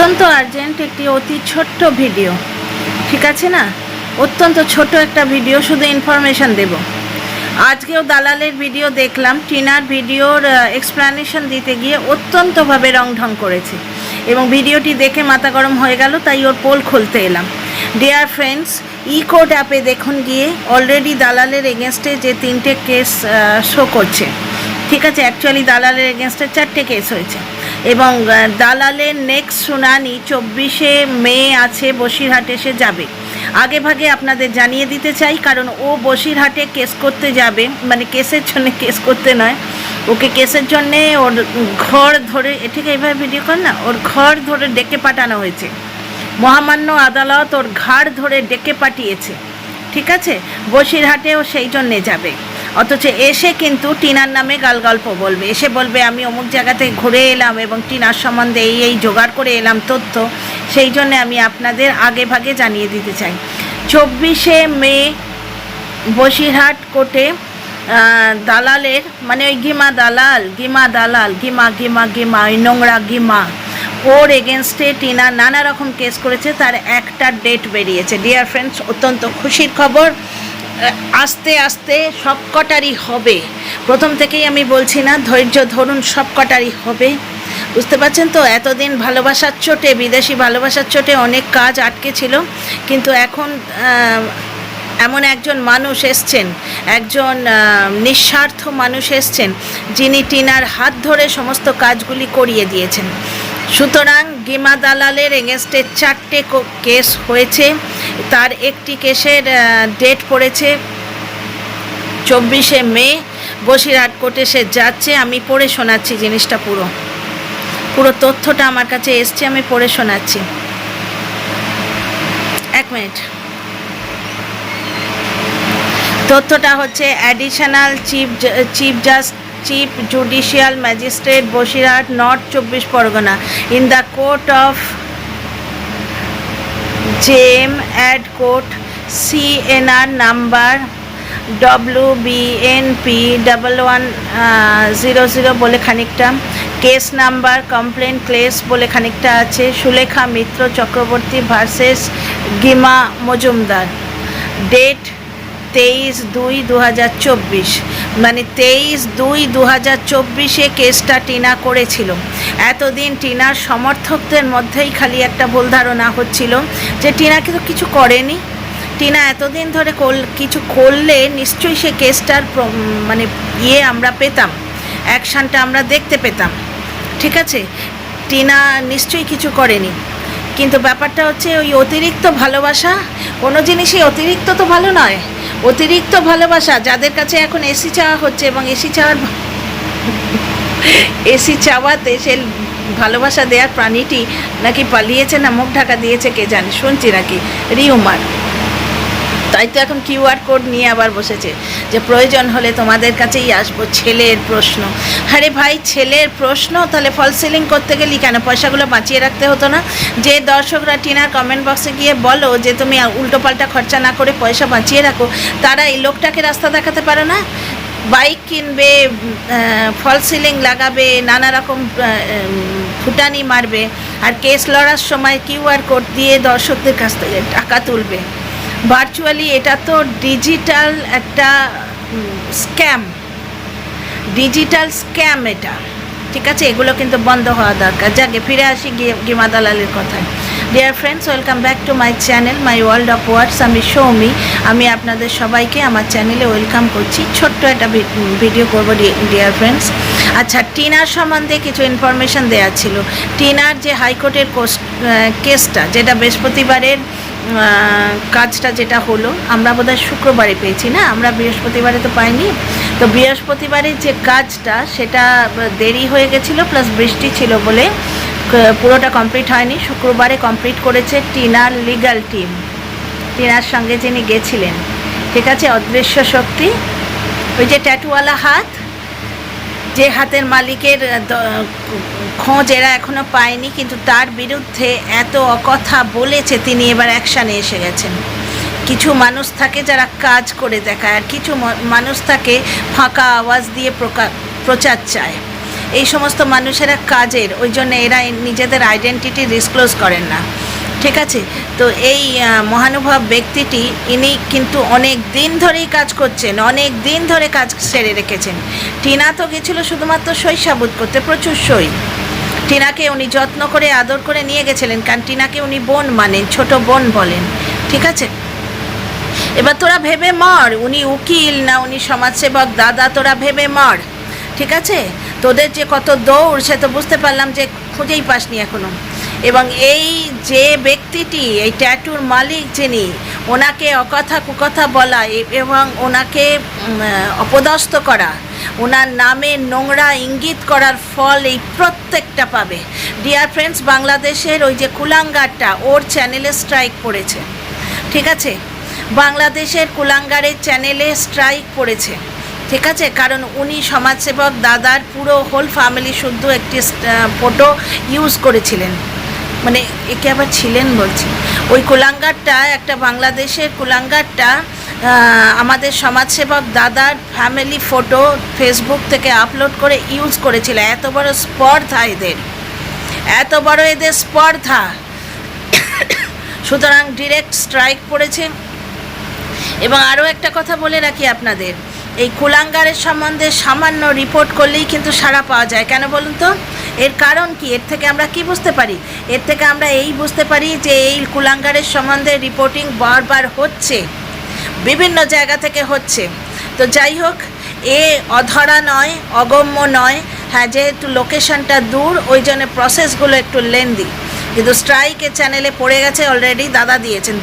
অত্যন্ত আর্জেন্ট একটি অতি ছোট্ট ভিডিও, ঠিক আছে না? অত্যন্ত ছোট একটা ভিডিও, শুধু ইনফরমেশন দেব। আজকেও দালালের ভিডিও দেখলাম, টিনার ভিডিওর এক্সপ্লানেশন দিতে গিয়ে অত্যন্তভাবে রংঢং করেছে এবং ভিডিওটি দেখে মাথা গরম হয়ে গেল, তাই ওর পোল খুলতে এলাম। ডিয়ার ফ্রেন্ডস, ই কোর্ট অ্যাপে দেখুন গিয়ে অলরেডি দালালের এগেনস্টে যে 3টে কেস শো করছে, ঠিক আছে? অ্যাকচুয়ালি দালালের এগেনস্টে 4টে কেস হয়েছে এবং দালালের নেক্সট শুনানি 24শে মে আছে, বসিরহাটে সে যাবে। আগে ভাগে আপনাদের জানিয়ে দিতে চাই, কারণ ও বসিরহাটে কেস করতে যাবে, মানে কেসের জন্য, কেস করতে নয়, ওকে কেসের জন্যে ওর ঘর ধরে, ঠিক এইভাবে ভিডিও কর না, ওর ঘর ধরে ডেকে পাঠানো হয়েছে। মহামান্য আদালত ওর ঘাড় ধরে ডেকে পাঠিয়েছে, ঠিক আছে? বসিরহাটেও সেই জন্যে যাবে, অথচ এসে কিন্তু টিনার নামে গালগল্প বলবে, এসে বলবে আমি অমুক জায়গা থেকে ঘুরে এলাম এবং টিনার সম্বন্ধে এই জোগাড় করে এলাম তথ্য। সেই জন্যে আমি আপনাদের আগে ভাগে জানিয়ে দিতে চাই, 24শে মে বসিরহাট কোর্টে দালালের, মানে ওই গিমা দালাল, গিমা ওই নোংরা গিমা, ওর এগেনস্টে টিনা নানা রকম কেস করেছে, তার একটা ডেট বেরিয়েছে। ডিয়ার ফ্রেন্ডস, অত্যন্ত খুশির খবর। আস্তে আস্তে সব কটারই হবে, প্রথম থেকেই আমি বলছি না, ধৈর্য ধরুন, সব কটারই হবে, বুঝতে পারছেন তো? এতদিন ভালোবাসার চোটে, বিদেশি ভালোবাসার চোটে অনেক কাজ আটকে ছিল, কিন্তু এখন এমন একজন মানুষ এসছেন, একজন নিঃস্বার্থ মানুষ এসছেন, যিনি টিনার হাত ধরে সমস্ত কাজগুলি করিয়ে দিয়েছেন। সুতরাং গিমা দালালের এগেনস্টে 4টে কেস হয়েছে, তার একটি কেসের ডেট পড়েছে 24শে মে, বসিরহাট কোর্টে সে যাচ্ছে। আমি পড়ে শোনাচ্ছি জিনিসটা, পুরো তথ্যটা আমার কাছে এসছে, আমি পড়ে শোনাচ্ছি। এক মিনিট। তথ্যটা হচ্ছে additional chief judicial magistrate Basirhat north 24 Parganas in the court of gem add court CNR number WBNP 1100 বলে খানিকটা, কেস নাম্বার কমপ্লেন ক্লেস বলে খানিকটা আছে, সুলেখা মিত্র চক্রবর্তী ভার্সেস গিমা মজুমদার, ডেট 23/2/2024, মানে 23/2/2024 কেসটা টিনা করেছিল। এতদিন টিনার সমর্থকদের মধ্যেই খালি একটা ভুল ধারণা হচ্ছিল যে টিনা কিন্তু কিছু করেনি। টিনা এতদিন ধরে কিছু করলে নিশ্চয়ই সে কেসটার মানে আমরা পেতাম, অ্যাকশানটা আমরা দেখতে পেতাম, ঠিক আছে? টিনা নিশ্চয়ই কিছু করেনি, কিন্তু ব্যাপারটা হচ্ছে ওই অতিরিক্ত ভালোবাসা, কোনো জিনিসই অতিরিক্ত তো ভালো নয়। অতিরিক্ত ভালোবাসা, যাদের কাছে এখন এসি চাওয়া হচ্ছে, এবং এসি চাওয়াতে সে ভালোবাসা দেওয়ার প্রাণীটি নাকি পালিয়েছে না মুখ ঢাকা দিয়েছে, কে জানে, শুনছি নাকি রিউমার। তাই তো এখন QR কোড নিয়ে আবার বসেছে যে প্রয়োজন হলে তোমাদের কাছেই আসবো। ছেলের প্রশ্ন, আরে ভাই ছেলের প্রশ্ন, তাহলে ফল সিলিং করতে গেলি কেন? পয়সাগুলো বাঁচিয়ে রাখতে হতো না? যে দর্শকরা টিনার কমেন্ট বক্সে গিয়ে বলো যে তুমি উল্টোপাল্টা খরচা না করে পয়সা বাঁচিয়ে রাখো, তারা এই লোকটাকে রাস্তা দেখাতে পারে না? বাইক কিনবে, ফল সিলিং লাগাবে, নানা রকম ফুটানি মারবে, আর কেস লড়ার সময় QR কোড দিয়ে দর্শকদের কাছ থেকে টাকা তুলবে ভার্চুয়ালি। এটা তো ডিজিটাল একটা স্ক্যাম, এটা, ঠিক আছে? এগুলো কিন্তু বন্ধ হওয়া দরকার। যাকে ফিরে আসি গিমা দালালের কথায়। Dear friends, welcome back to my channel, my world of words. আমি সৌমি, আমি আপনাদের সবাইকে আমার চ্যানেলে ওয়েলকাম করছি। ছোট্ট একটা ভিডিও করবো ডিয়ার ফ্রেন্ডস। আচ্ছা, টিনার সম্বন্ধে কিছু ইনফরমেশান দেওয়া ছিল। টিনার যে হাইকোর্টের কেসটা, যেটা বৃহস্পতিবারের কাজটা যেটা হলো, আমরা বোধহয় শুক্রবারে পেয়েছি না, আমরা বৃহস্পতিবারে তো পাইনি। তো বৃহস্পতিবারের যে কাজটা, সেটা দেরি হয়ে গেছিলো, প্লাস বৃষ্টি ছিল বলে পুরোটা কমপ্লিট হয়নি। শুক্রবারে কমপ্লিট করেছে টিনার লিগ্যাল টিম, টিনার সঙ্গে যিনি গেছিলেন, ঠিক আছে? অদৃশ্য শক্তি, ওই যে ট্যাটুওয়ালা হাত, যে হাতের মালিকের খোঁজ এরা এখনও পায়নি, কিন্তু তার বিরুদ্ধে এত অকথা বলেছে, তিনি এবার অ্যাকশানে এসে গেছেন। কিছু মানুষ থাকে যারা কাজ করে দেখায়, আর কিছু মানুষ থাকে ফাঁকা আওয়াজ দিয়ে প্রচার চায়। এই সমস্ত মানুষেরা কাজের, ওই জন্য এরা নিজেদের আইডেন্টিটি ডিসক্লোজ করেন না, ঠিক আছে। তো এই মহানুভব ব্যক্তিটি ইনি কিন্তু অনেক দিন ধরেই কাজ করছেন, অনেক দিন ধরে কাজ সেরে রেখেছেন। টিনা তো গেছিলো শুধুমাত্র সই সাবুত করতে, প্রচুর সই। টিনাকে উনি যত্ন করে আদর করে নিয়ে গেছিলেন, কারণ টিনাকে উনি বোন মানেন, ছোট বোন বলেন, ঠিক আছে। এবার তোরা ভেবে মর উনি উকিল না উনি সমাজসেবক, দাদা তোরা ভেবে মর, ঠিক আছে। তোদের যে কত দৌড় সে তো বুঝতে পারলাম যে খুঁজেই পাসনি এখনো। এবং এই যে ব্যক্তিটি, এই ট্যাটুর মালিক যিনি, ওনাকে অকথা কুকথা বলা এবং ওনাকে অপদস্থ করা, ওনার নামে নোংরা ইঙ্গিত করার ফল এই প্রত্যেকটা পাবে। ডিয়ার ফ্রেন্ডস, বাংলাদেশের ওই যে কুলাঙ্গারটা, ওর চ্যানেলে স্ট্রাইক পড়েছে, ঠিক আছে। বাংলাদেশের কুলাঙ্গারের চ্যানেলে স্ট্রাইক পড়েছে, ঠিক আছে, কারণ উনি সমাজসেবক দাদার পুরো হোল ফ্যামিলি শুদ্ধ একটি ফটো ইউজ করেছিলেন, মানে একে আবার ছিলেন বলছি। ওই কুলাঙ্গারটা, একটা বাংলাদেশের কুলাঙ্গারটা আমাদের সমাজসেবক দাদার ফ্যামিলি ফটো ফেসবুক থেকে আপলোড করে ইউজ করেছিল। এত বড় স্পর্ধা এদের, এত বড় এদের স্পর্ধা। সুতরাং ডিরেক্ট স্ট্রাইক পড়েছে। এবং আরও একটা কথা বলে রাখি আপনাদের, এই কুলাঙ্গারের সম্বন্ধে সামান্য রিপোর্ট করলেই কিন্তু সাড়া পাওয়া যায়। কেন বলুন তো? এর কারণ কি? এর থেকে আমরা কি বুঝতে পারি? এর থেকে আমরা এই বুঝতে পারি যে এই কুলাঙ্গারের সম্বন্ধে রিপোর্টিং বারবার হচ্ছে, বিভিন্ন জায়গা থেকে হচ্ছে। তো যাই হোক, এ অধরা নয়, অগম্য নয়। হ্যাঁ, যেহেতু লোকেশনটা দূর ওই জন্য প্রসেসগুলো একটু লেন্দি, কিন্তু স্ট্রাইকের চ্যানেলে পড়ে গেছে অলরেডি। দাদা দিয়েছেন,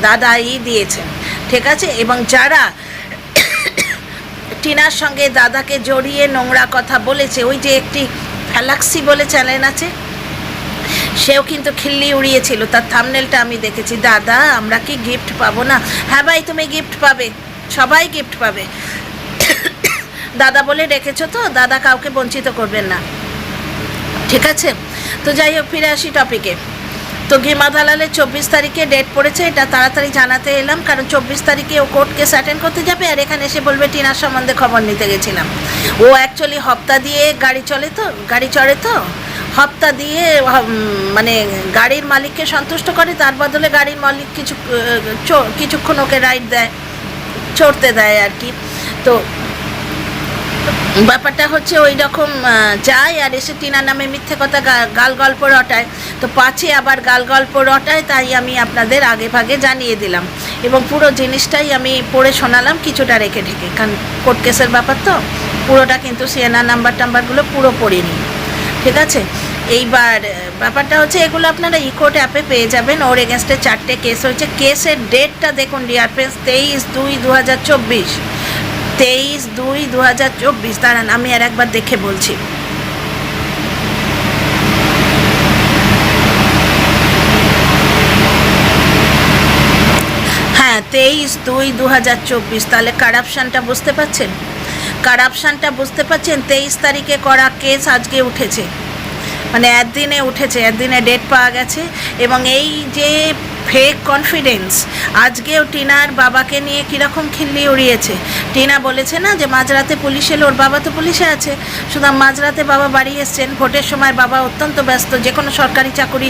দাদাই দিয়েছেন, ঠিক আছে। এবং যারা টিনার সঙ্গে দাদাকে জড়িয়ে নোংরা কথা বলেছে, ওই যে একটি ফ্যালাক্সি বলে চ্যানেল আছে, সেও কিন্তু খিল্লি উড়িয়েছিল। তার থাম্বনেলটা আমি দেখেছি, দাদা আমরা কি গিফট পাবো না? হ্যাঁ ভাই, তুমি গিফট পাবে, সবাই গিফট পাবে। দাদা বলে রেখেছো তো, দাদা কাউকে বঞ্চিত করবেন না, ঠিক আছে। তো যাই হোক, ফিরে আসি টপিকে। তো গিমা দালালের 24 তারিখে ডেট পড়েছে, এটা তাড়াতাড়ি জানাতে এলাম, কারণ 24 তারিখে ও কোর্ট কেস অ্যাটেন্ড করতে যাবে, আর এখানে এসে বলবে টিনার সম্বন্ধে খবর নিতে গেছিলাম। ও অ্যাকচুয়ালি হপ্তা দিয়ে গাড়ি চড়ে তো হপ্তা দিয়ে মানে গাড়ির মালিককে সন্তুষ্ট করে, তার বদলে গাড়ির মালিক কিছুক্ষণ ওকে রাইড দেয়, চড়তে দেয় আর কি। তো ব্যাপারটা হচ্ছে ওই রকম যায় আর এসে টিনার নামে মিথ্যে কথা গাল গল্প রটায়। তো পাছে আবার গাল গল্প রটায়, তাই আমি আপনাদের আগে ভাগে জানিয়ে দিলাম এবং পুরো জিনিসটাই আমি পড়ে শোনালাম, কিছুটা রেখে ঢেকে, কারণ কোর্ট কেসের ব্যাপার তো পুরোটা, কিন্তু সিএনআর নাম্বারগুলো পুরো পড়িনি, ঠিক আছে। এইবার ব্যাপারটা হচ্ছে এগুলো আপনারা ইকোর্ট অ্যাপে পেয়ে যাবেন। ওর এগেনস্টে 4টে কেস হয়েছে। কেসের ডেটটা দেখুন ডিয়ার ফ্রেন্ডস, 23/2/2024, 23/2/2024। দাঁড়ান আমি আর একবার দেখে বলছি। হ্যাঁ, 23/2/2024। তাহলে কারাপশানটা বুঝতে পারছেন? 23 তারিখে করা কেস আজকে উঠেছে, মানে একদিনে উঠেছে, একদিনে ডেট পাওয়া গেছে। এবং এই যে ফেক কনফিডেন্স, আজকেও টিনার বাবাকে নিয়ে কীরকম খিল্লি উড়িয়েছে। টিনা বলেছে না যে মাঝরাতে পুলিশ এলো, ওর বাবা তো পুলিশে আছে, শুধু মাঝরাতে বাবা বাড়ি এসছেন। ভোটের সময় বাবা অত্যন্ত ব্যস্ত, যে কোনো সরকারি চাকুরি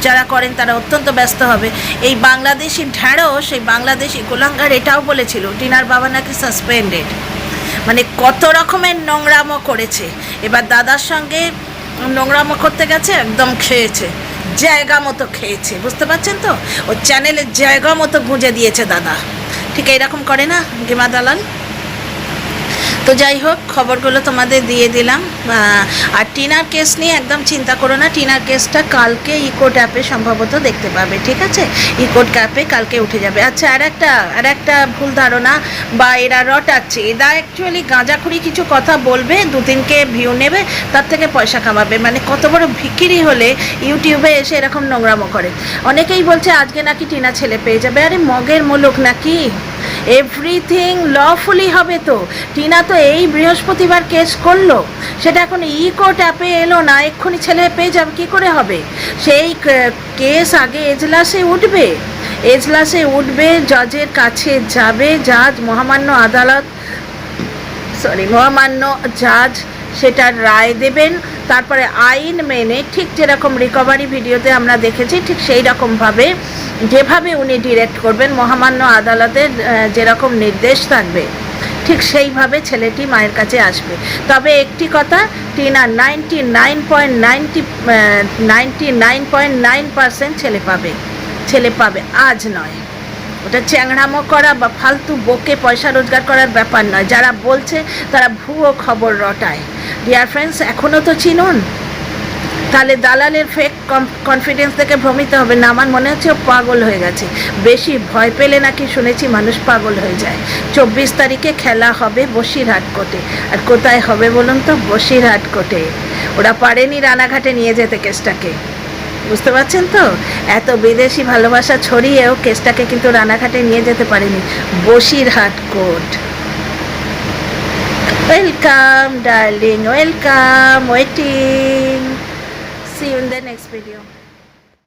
যারা করেন তারা অত্যন্ত ব্যস্ত হবে। এই বাংলাদেশি ঢ্যাঁড়ো, সেই বাংলাদেশি কুলাঙ্গার এটাও বলেছিল টিনার বাবা নাকি সাসপেন্ডেড। মানে কত রকমের নোংরামো করেছে। এবার দাদার সঙ্গে নোংরামো করতে গেছে, একদম খেয়েছে, জায়গা মতো খেয়েছে, বুঝতে পারছেন তো? ও চ্যানেলের জায়গা মতো গুঁজে দিয়েছে দাদা, ঠিক এইরকম করে না গিমা দালাল? তো যাই হোক, খবরগুলো তোমাদের দিয়ে দিলাম। আর টিনার কেস নিয়ে একদম চিন্তা করো না, টিনার কেসটা কালকে ইকোর্ট অ্যাপে সম্ভবত দেখতে পাবে, ঠিক আছে। ইকোর্ট অ্যাপে কালকে উঠে যাবে। আচ্ছা, আর একটা ভুল ধারণা, বা এরা রটাচ্ছে, এরা অ্যাকচুয়ালি গাঁজাখুরি কিছু কথা বলবে, 2-3কে ভিউ নেবে, তার থেকে পয়সা কামাবে। মানে কত বড় ভিখিরি হলে ইউটিউবে এসে এরকম নোংরামো করে। অনেকেই বলছে আজকে নাকি টিনা ছেলে পেয়ে যাবে। আরে মগের মুলুক নাকি, এভরিথিং লফুলি হবে। তো টিনা তো এই বৃহস্পতিবার কেস করলো, সেটা এখন ইকোর্ট অ্যাপে এলো না, এক্ষুনি ছেলে পেয়ে যাবে, কী করে হবে? সেই কেস আগে এজলাসে উঠবে, জজের কাছে যাবে, জাজ মহামান্য আদালত মহামান্য জাজ সেটার রায় দেবেন। তারপরে আইন মেনে ঠিক যেরকম রিকভারি ভিডিওতে আমরা দেখেছি ঠিক সেই রকমভাবে যেভাবে উনি ডিরেক্ট করবেন, মহামান্য আদালতের যেরকম নির্দেশ থাকবে ঠিক সেইভাবে ছেলেটি মায়ের কাছে আসবে। তবে একটি কথা, টিনা 99.9% ছেলে পাবে, আজ নয়। ওটা চ্যাংড়ামো করা বা ফালতু বকে পয়সা রোজগার করার ব্যাপার নয়। যারা বলছে তারা ভুয়ো খবর রটায়। ডিয়ার ফ্রেন্ডস, এখনও তো চিনুন, তাহলে দালালের ফেক কনফিডেন্স থেকে ভ্রমিত হবে না। আমার মনে হচ্ছে ও পাগল হয়ে গেছে। বেশি ভয় পেলে নাকি শুনেছি মানুষ পাগল হয়ে যায়। 24 তারিখে খেলা হবে বসিরহাট কোর্টে। আর কোথায় হবে বলুন তো? বসিরহাট কোর্টে। ওরা পারেনি রানাঘাটে নিয়ে যেতে কেসটাকে, বুঝতে পারছেন তো? এত বিদেশি ভালোবাসা ছড়িয়েও কেসটাকে কিন্তু রানাঘাটে নিয়ে যেতে পারেনি, Basirhat court. Welcome darling, welcome, waiting. See you in the next video.